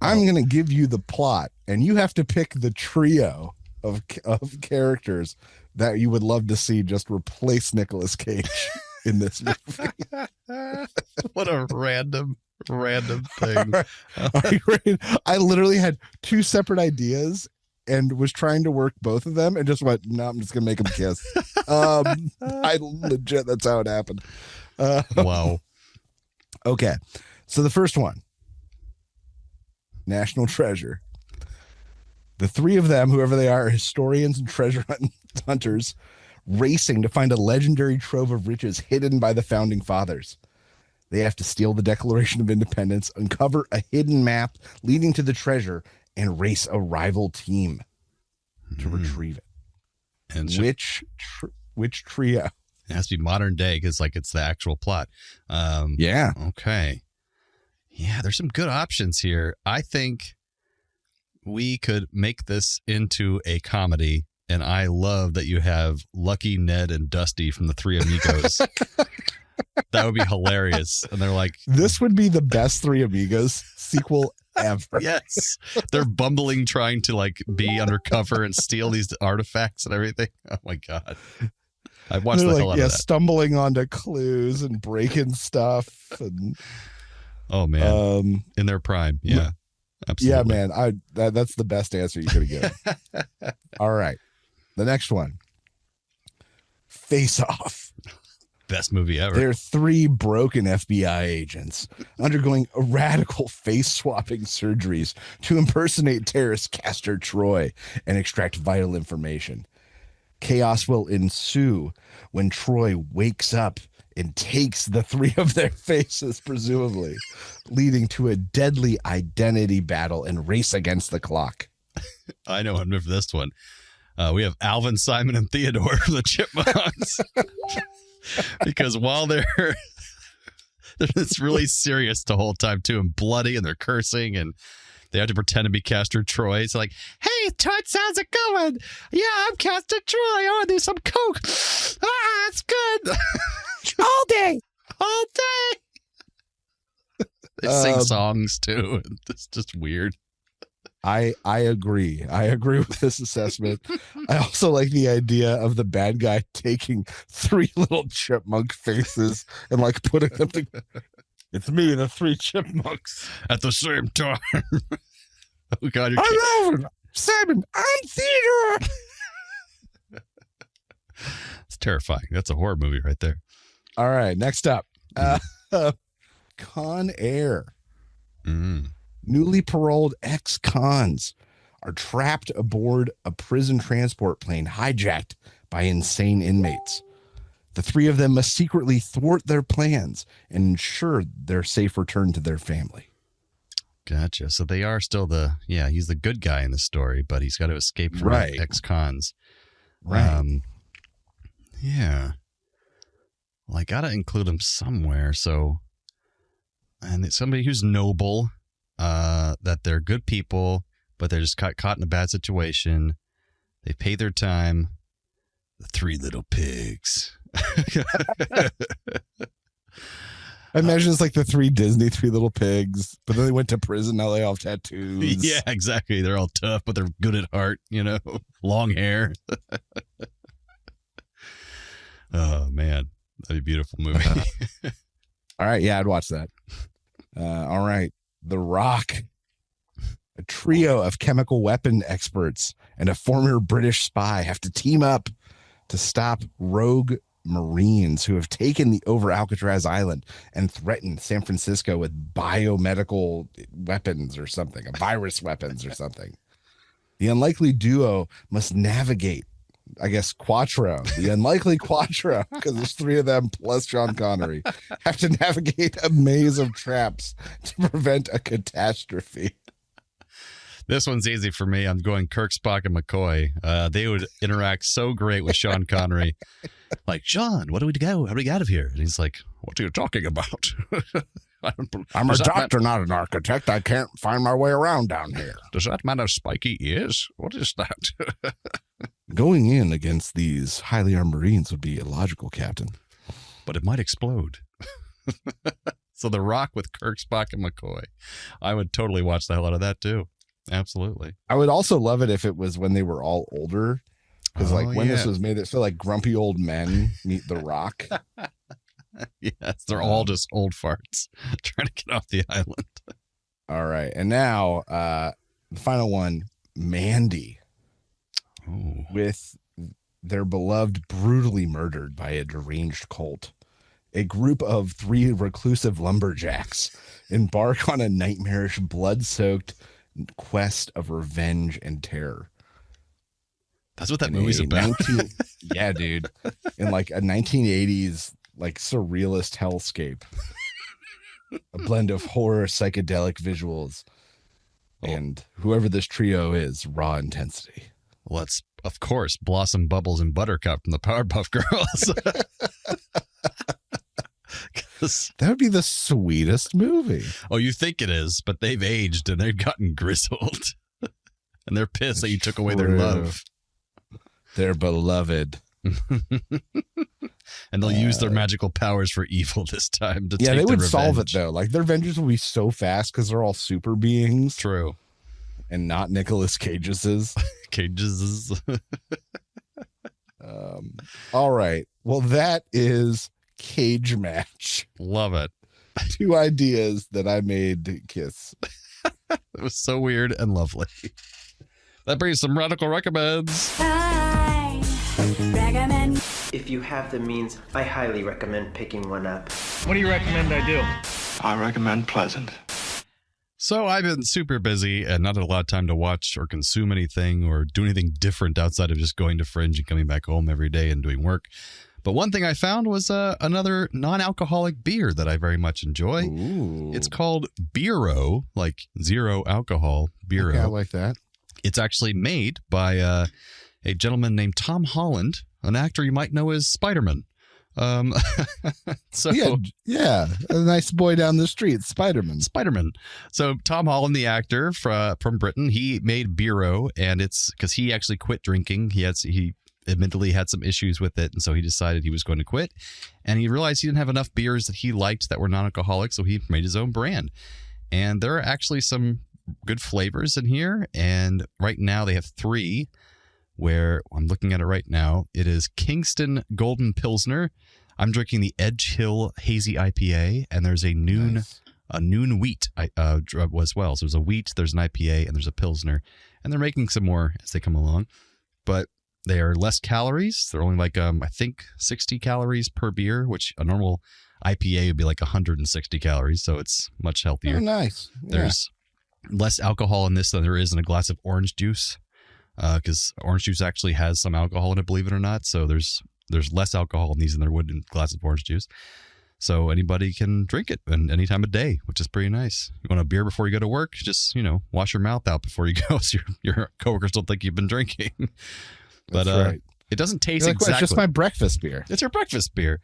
I'm going to give you the plot, and you have to pick the trio of characters that you would love to see just replace Nicolas Cage in this movie. What a random thing. Are you ready? I literally had 2 separate ideas and was trying to work both of them and just went, no, I'm just going to make them kiss. I legit, that's how it happened. Wow. Okay. So the first one, National Treasure. The 3 of them, whoever they are historians and treasure hunters, racing to find a legendary trove of riches hidden by the founding fathers. They have to steal the Declaration of Independence, uncover a hidden map leading to the treasure, and race a rival team to retrieve it. And which trio? It has to be modern day because it's the actual plot. Yeah. Okay. Yeah, there's some good options here. I think we could make this into a comedy, and I love that you have Lucky, Ned, and Dusty from the Three Amigos. That would be hilarious. And they're like, this would be the best Three Amigos sequel ever. Yes. They're bumbling, trying to be undercover and steal these artifacts and everything. Oh my God. I watched the hell out of that. Stumbling onto clues and breaking stuff. And, oh man. In their prime. Yeah. Absolutely. Yeah, man. That's the best answer you could have given. All right. The next one. Face Off. Best movie ever. They're 3 broken FBI agents undergoing radical face-swapping surgeries to impersonate terrorist Castor Troy and extract vital information. Chaos will ensue when Troy wakes up and takes the 3 of their faces, presumably, leading to a deadly identity battle and race against the clock. I know I'm for this one. We have Alvin, Simon, and Theodore from the Chipmunks. Because while it's really serious the whole time too, and bloody, and they're cursing, and they have to pretend to be Castor Troy. It's like, hey, Toots, how's it going? Yeah, I'm Castor Troy. I want to do some coke. It's good. All day. They sing songs too. It's just weird. I agree. I agree with this assessment. I also like the idea of the bad guy taking 3 little chipmunk faces and putting them together. It's me, the 3 chipmunks. At the same time. Oh God, I'm Alvin. Simon, I'm Theodore. It's terrifying. That's a horror movie right there. All right, next up. Con Air. Newly paroled ex-cons are trapped aboard a prison transport plane hijacked by insane inmates. The 3 of them must secretly thwart their plans and ensure their safe return to their family. Gotcha. So they are still he's the good guy in the story, but he's got to escape from ex-cons. Right. Yeah. Well, I got to include him somewhere. So, and it's somebody who's noble, that they're good people, but they're just caught in a bad situation. They pay their time. The 3 little pigs. I imagine it's the 3 Disney 3 little pigs, but then they went to prison. Now they all have tattoos. Yeah, exactly. They're all tough, but they're good at heart, long hair. Oh, man. That'd be a beautiful movie. All right. Yeah, I'd watch that. All right. The Rock. A trio of chemical weapon experts and a former British spy have to team up to stop rogue Marines who have taken over Alcatraz Island and threatened San Francisco with biomedical weapons or something, virus weapons or something. The unlikely duo must navigate, Quattro, the unlikely Quattro, because there's 3 of them plus Sean Connery, have to navigate a maze of traps to prevent a catastrophe. This one's easy for me. I'm going Kirk, Spock, and McCoy. They would interact so great with Sean Connery. Sean, what do we go? How do we get out of here? And he's like, what are you talking about? I'm a doctor, not an architect. I can't find my way around down here. Does that man have spiky ears? What is that? Going in against these highly armed Marines would be illogical, Captain. But it might explode. So The Rock with Kirk, Spock, and McCoy. I would totally watch the hell out of that too. Absolutely. I would also love it if it was when they were all older. Because when this was made, it felt like grumpy old men meet The Rock. Yes, they're all just old farts trying to get off the island. All right. And now the final one, Mandy. Oh. With their beloved brutally murdered by a deranged cult. A group of 3 reclusive lumberjacks embark on a nightmarish, blood-soaked quest of revenge and terror. That's what that movie's about. Yeah, dude. In like a 1980s like surrealist hellscape. A blend of horror, psychedelic visuals, and whoever this trio is, raw intensity. Well, it's, of course, Blossom, Bubbles, and Buttercup from the Powerpuff Girls. That would be the sweetest movie. Oh, you think it is, but they've aged and they've gotten grizzled. And they're pissed that you took away their love. Their beloved. And they'll use their magical powers for evil this time to take they would revenge. solve it, though. Like, their vengeance will be so fast because they're all super beings. True. And not Nicolas Cage's. Cage's. All right. Well, that is Cage Match. Love it. 2 ideas that I made kiss. It was so weird and lovely. That brings some radical recommends. I recommend. If you have the means, I highly recommend picking one up. What do you recommend I do? I recommend Pleasant. So I've been super busy and not had a lot of time to watch or consume anything or do anything different outside of just going to Fringe and coming back home every day and doing work. But one thing I found was another non-alcoholic beer that I very much enjoy. Ooh. It's called Beero, like zero alcohol, Beero. Okay, I like that. It's actually made by a gentleman named Tom Holland, an actor you might know as Spider-Man. So yeah, a nice boy down the street, Spider-Man. So Tom Holland, the actor from Britain, he made Beero, and it's because he actually quit drinking. He admittedly had some issues with it, and so he decided he was going to quit. And he realized he didn't have enough beers that he liked that were non-alcoholic, so he made his own brand. And there are actually some good flavors in here, and right now they have 3. Where I'm looking at it right now, it is Kingston Golden Pilsner. I'm drinking the Edge Hill Hazy IPA, and there's a noon wheat as well. So there's a wheat, there's an IPA, and there's a Pilsner, and they're making some more as they come along. But they are less calories. They're only like I think 60 calories per beer, which a normal IPA would be like 160 calories. So it's much healthier. Oh, nice. There's less alcohol in this than there is in a glass of orange juice. Because orange juice actually has some alcohol in it, believe it or not. So there's less alcohol in these than there would in a glass of orange juice. So anybody can drink it any time of day, which is pretty nice. You want a beer before you go to work? Just, wash your mouth out before you go so your coworkers don't think you've been drinking. But That's right. It doesn't taste Like, exactly. it's just my breakfast beer. It's your breakfast beer.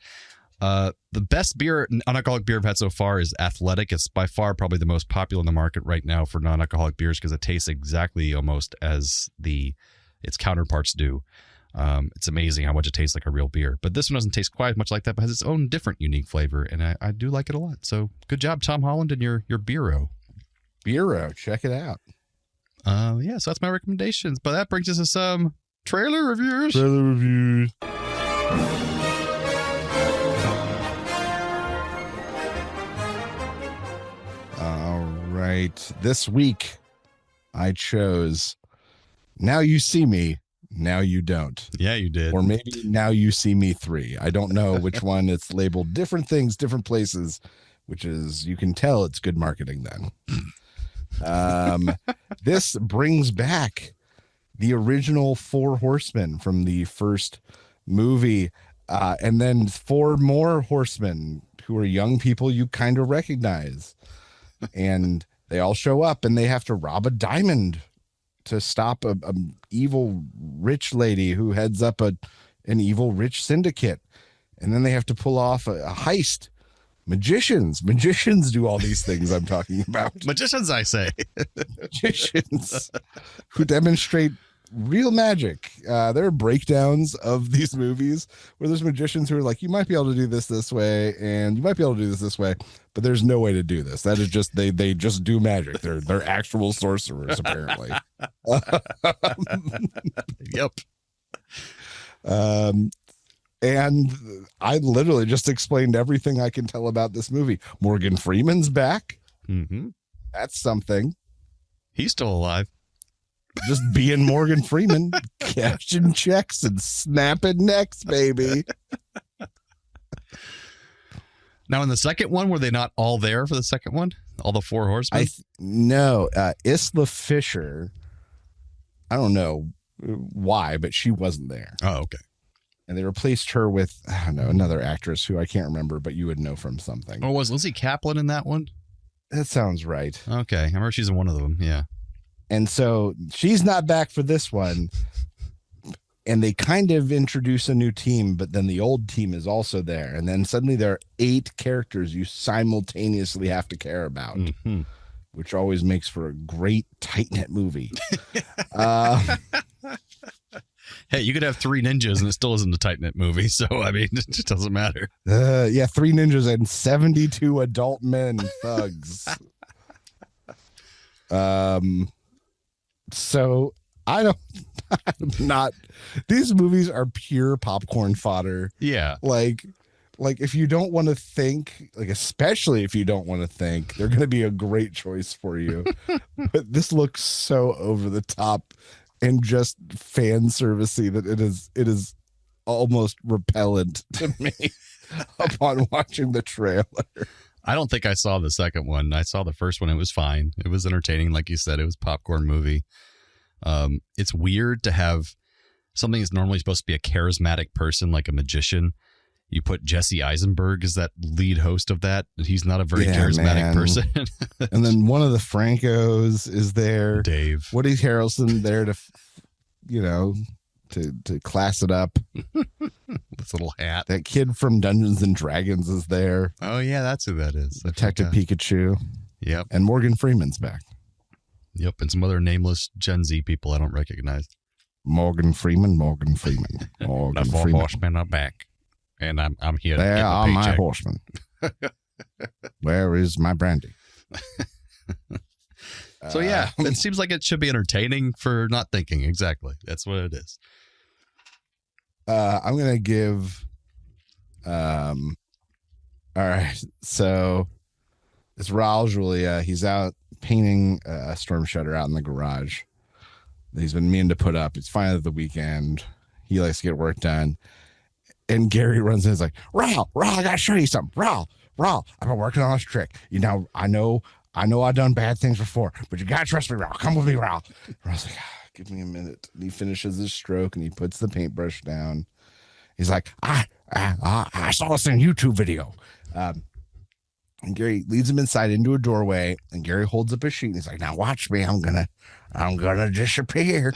The best non-alcoholic beer I've had so far is Athletic. It's by far probably the most popular in the market right now for non-alcoholic beers because it tastes exactly almost as its counterparts do. It's amazing how much it tastes like a real beer. But this one doesn't taste quite as much like that, but has its own different unique flavor, and I do like it a lot. So good job, Tom Holland, and your Beero. Beero, check it out. So that's my recommendations. But that brings us to some trailer reviews. All right. This week, I chose Now You See Me, Now You Don't. Yeah, you did. Or maybe Now You See Me 3. I don't know which one. It's labeled different things, different places, which is, you can tell it's good marketing then. This brings back the original 4 horsemen from the first movie, and then 4 more horsemen who are young people you kind of recognize. And they all show up and they have to rob a diamond to stop a evil rich lady who heads up an evil rich syndicate. And then they have to pull off a heist. Magicians do all these things I'm talking about. Magicians, I say. Magicians who demonstrate real magic. There are breakdowns of these movies where there's magicians who are like, you might be able to do this way, and you might be able to do this way, but there's no way to do this. That is just they just do magic. They're actual sorcerers apparently. Yep. And I literally just explained everything I can tell about this movie. Morgan Freeman's back. Mm-hmm. That's something. He's still alive. Just being Morgan Freeman, cashing checks and snapping necks, baby. Now, in the second one, were they not all there for the second one? All the four horsemen? No. Isla Fisher, I don't know why, but she wasn't there. Oh, okay. And they replaced her with, I don't know, another actress who I can't remember, but you would know from something. Oh, was Lizzie Kaplan in that one? That sounds right. Okay. I remember she's in one of them. Yeah. And so she's not back for this one. And they kind of introduce a new team, but then the old team is also there. And then suddenly there are 8 characters you simultaneously have to care about, which always makes for a great tight-knit movie. Hey, you could have 3 ninjas and it still isn't a tight-knit movie. So, I mean, it just doesn't matter. 3 ninjas and 72 adult men thugs. So I'm not, these movies are pure popcorn fodder. Yeah. Like if you don't want to think, like, especially if you don't want to think, they're going to be a great choice for you. But this looks so over the top and just fan servicey that it is almost repellent to me upon watching the trailer. I don't think I saw the second one. I saw the first one. It was fine. It was entertaining. Like you said, it was a popcorn movie. It's weird to have something that's normally supposed to be a charismatic person, like a magician. You put Jesse Eisenberg as that lead host of that. He's not a very charismatic person. And then one of the Francos is there. Dave. Woody Harrelson there to, to class it up. This little hat. That kid from Dungeons and Dragons is there. Oh, yeah, that's who that is. Detective Pikachu. Yep. And Morgan Freeman's back. Yep. And some other nameless Gen Z people I don't recognize. Morgan Freeman. The 4 horsemen are back. And I'm here. There to are my paycheck. horsemen. Where is my brandy? So, yeah, it seems like it should be entertaining for not thinking. Exactly. That's what it is. I'm going to give. All right. So it's Raul Julia. He's out painting a storm shutter out in the garage that he's been meaning to put up. It's finally the weekend. He likes to get work done. And Gary runs in and is like, Raul, I got to show you something. Raul, I've been working on this trick. I know I've done bad things before, but you got to trust me, Raul. Come with me, Raul. Raul's like, give me a minute. And he finishes his stroke and he puts the paintbrush down. He's like, I saw this in a YouTube video. And Gary leads him inside into a doorway, and Gary holds up a sheet and he's like, now watch me. I'm gonna disappear.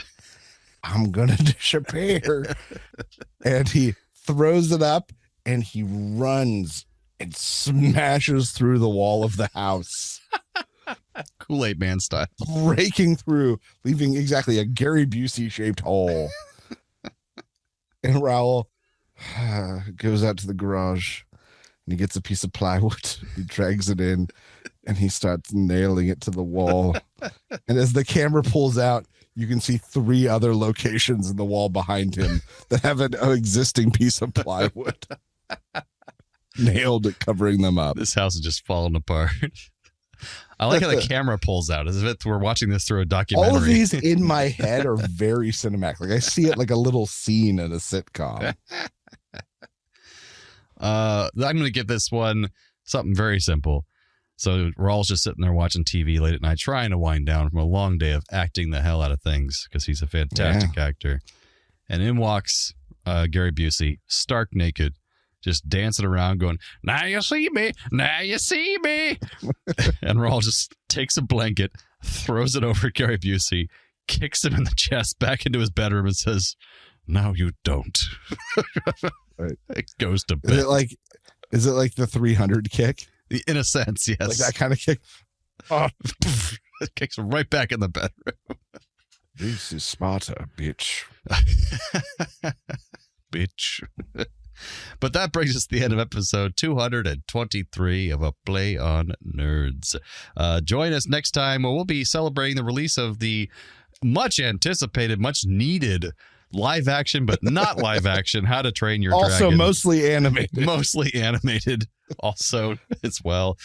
And he throws it up and he runs and smashes through the wall of the house. Kool-Aid Man style. Breaking through, leaving exactly a Gary Busey shaped hole. And Raul goes out to the garage and he gets a piece of plywood. He drags it in and he starts nailing it to the wall. And as the camera pulls out, you can see 3 other locations in the wall behind him that have an existing piece of plywood nailed, covering them up. This house is just falling apart. I like how the camera pulls out as if we're watching this through a documentary. All of these in my head are very cinematic. Like I see it like a little scene in a sitcom. I'm going to give this one something very simple. So Raul's just sitting there watching TV late at night, trying to wind down from a long day of acting the hell out of things because he's a fantastic actor. And in walks Gary Busey, stark naked, just dancing around going, now you see me, now you see me. And Raul just takes a blanket, throws it over Gary Busey, kicks him in the chest back into his bedroom and says, no, you don't. Right. It goes to bed. Is it like the 300 kick? In a sense, yes. Like that kind of kick. It kicks him right back in the bedroom. This is Sparta, bitch. Bitch. But that brings us to the end of episode 223 of A Play on Nerds. Join us next time where we'll be celebrating the release of the much anticipated, much needed live action, but not live action, How to Train Your Dragon. Also mostly animated. Mostly animated also as well.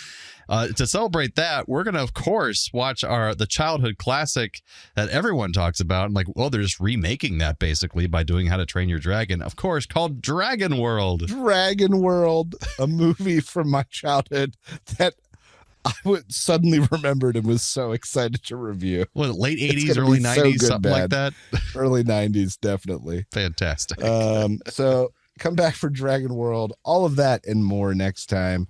To celebrate that, we're going to, of course, watch the childhood classic that everyone talks about. And they're just remaking that basically by doing How to Train Your Dragon, of course, called Dragon World. Dragon World, a movie from my childhood that I suddenly remembered and was so excited to review. Was it late 80s, early 90s, something like that? Early 90s, definitely. Fantastic. So come back for Dragon World, all of that and more next time.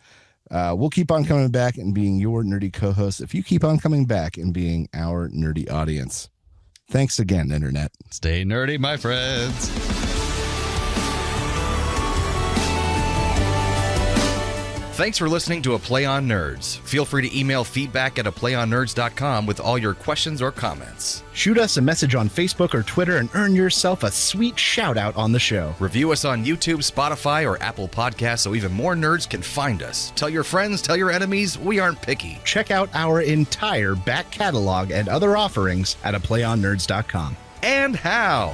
We'll keep on coming back and being your nerdy co-host if you keep on coming back and being our nerdy audience. Thanks again, Internet. Stay nerdy, my friends. Thanks for listening to A Play on Nerds. Feel free to email feedback at aplayonnerds.com with all your questions or comments. Shoot us a message on Facebook or Twitter and earn yourself a sweet shout out on the show. Review us on YouTube, Spotify, or Apple Podcasts so even more nerds can find us. Tell your friends, tell your enemies, we aren't picky. Check out our entire back catalog and other offerings at aplayonnerds.com. And how?